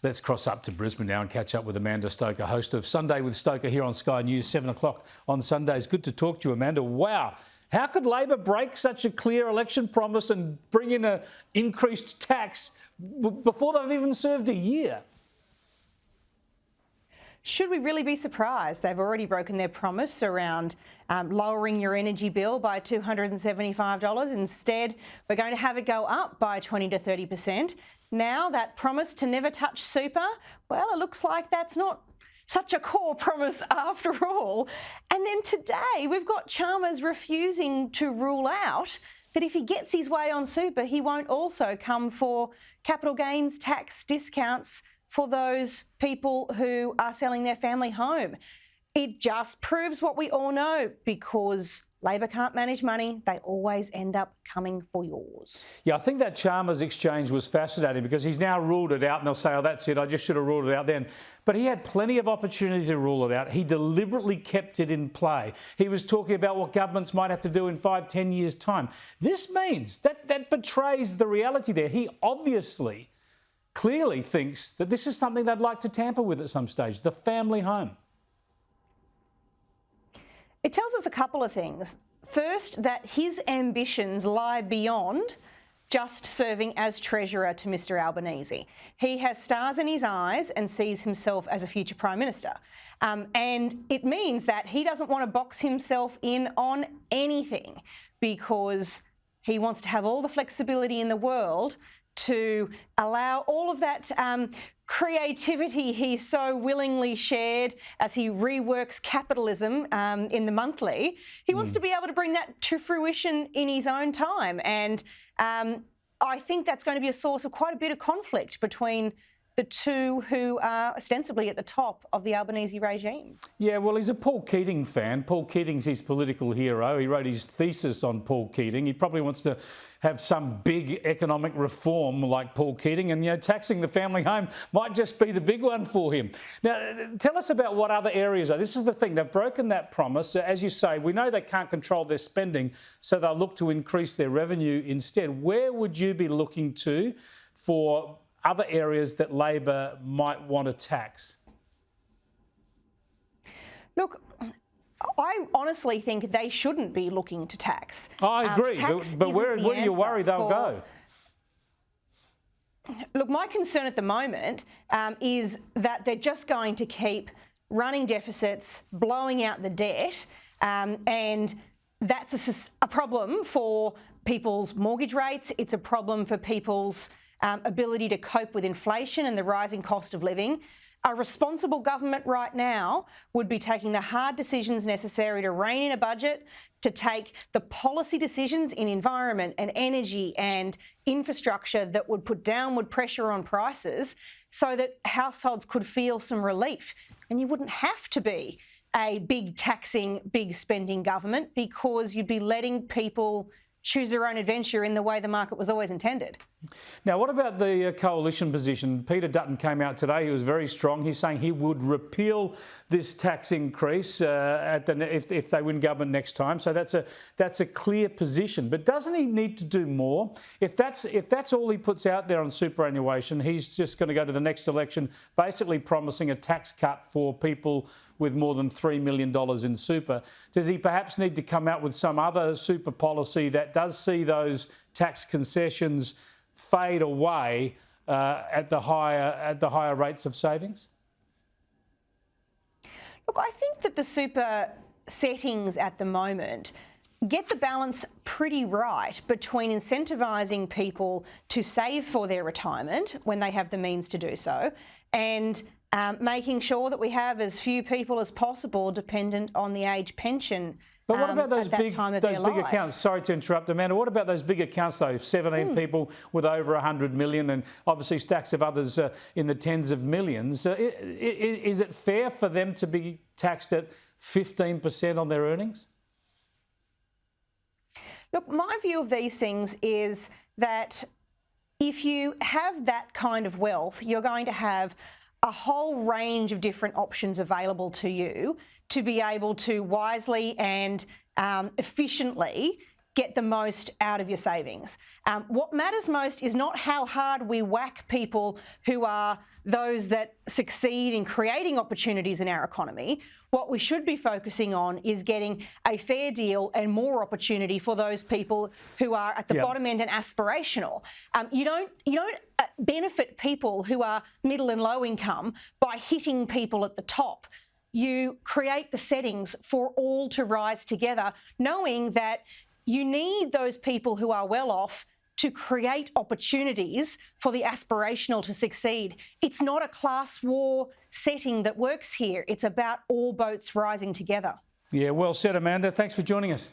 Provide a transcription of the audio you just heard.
Let's cross up to Brisbane now and catch up with Amanda Stoker, host of Sunday with Stoker here on Sky News, 7 o'clock on Sundays. Good to talk to you, Amanda. Wow. How could Labor break such a clear election promise and bring in an increased tax before they've even served a year? Should we really be surprised? They've already broken their promise around lowering your energy bill by $275. Instead, we're going to have it go up by 20 to 30%. Now, that promise to never touch super, well, it looks like that's not such a core promise after all. And then today, we've got Chalmers refusing to rule out that if he gets his way on super, he won't also come for capital gains tax discounts for those people who are selling their family home. It just proves what we all know, because Labor can't manage money. They always end up coming for yours. Yeah, I think that Chalmers exchange was fascinating because he's now ruled it out and they'll say, oh, that's it, I just should have ruled it out then. But he had plenty of opportunity to rule it out. He deliberately kept it in play. He was talking about what governments might have to do in 5-10 years' time. This means that betrays the reality there. He obviously, clearly thinks that this is something they'd like to tamper with at some stage, the family home. It tells us a couple of things. First, that his ambitions lie beyond just serving as Treasurer to Mr Albanese. He has stars in his eyes and sees himself as a future Prime Minister. And it means that he doesn't want to box himself in on anything, because he wants to have all the flexibility in the world to allow all of that creativity he so willingly shared as he reworks capitalism in the Monthly. He wants to be able to bring that to fruition in his own time. And I think that's going to be a source of quite a bit of conflict between the two who are ostensibly at the top of the Albanese regime. Yeah, well, he's a Paul Keating fan. Paul Keating's his political hero. He wrote his thesis on Paul Keating. He probably wants to have some big economic reform like Paul Keating, and, you know, taxing the family home might just be the big one for him. Now, tell us about what other areas are. This is the thing. They've broken that promise. As you say, we know they can't control their spending, so they'll look to increase their revenue instead. Where would you be looking to for other areas that Labor might want to tax? Look, I honestly think they shouldn't be looking to tax. I agree, but where do you worry they'll go? Look, my concern at the moment is that they're just going to keep running deficits, blowing out the debt, and that's a problem for people's mortgage rates. It's a problem for people's ability to cope with inflation and the rising cost of living. A responsible government right now would be taking the hard decisions necessary to rein in a budget, to take the policy decisions in environment and energy and infrastructure that would put downward pressure on prices so that households could feel some relief. And you wouldn't have to be a big taxing, big spending government, because you'd be letting people choose their own adventure in the way the market was always intended. Now, what about the coalition position? Peter Dutton came out today. He was very strong. He's saying he would repeal this tax increase if they win government next time. So that's a clear position. But doesn't he need to do more? If that's all he puts out there on superannuation, he's just going to go to the next election basically promising a tax cut for people with more than $3 million in super. Does he perhaps need to come out with some other super policy that does see those tax concessions fade away at the higher rates of savings? Look, I think that the super settings at the moment get the balance pretty right between incentivising people to save for their retirement when they have the means to do so, and making sure that we have as few people as possible dependent on the age pension. But what about those big lives. accounts? Sorry to interrupt, Amanda. What about those big accounts, though? 17 people with over 100 million, and obviously stacks of others in the tens of millions. Is it fair for them to be taxed at 15% on their earnings? Look, my view of these things is that if you have that kind of wealth, you're going to have a whole range of different options available to you to be able to wisely and efficiently get the most out of your savings. What matters most is not how hard we whack people who are those that succeed in creating opportunities in our economy. What we should be focusing on is getting a fair deal and more opportunity for those people who are at the bottom end and aspirational. You don't benefit people who are middle and low income by hitting people at the top. You create the settings for all to rise together, knowing that you need those people who are well off to create opportunities for the aspirational to succeed. It's not a class war setting that works here. It's about all boats rising together. Yeah, well said, Amanda. Thanks for joining us.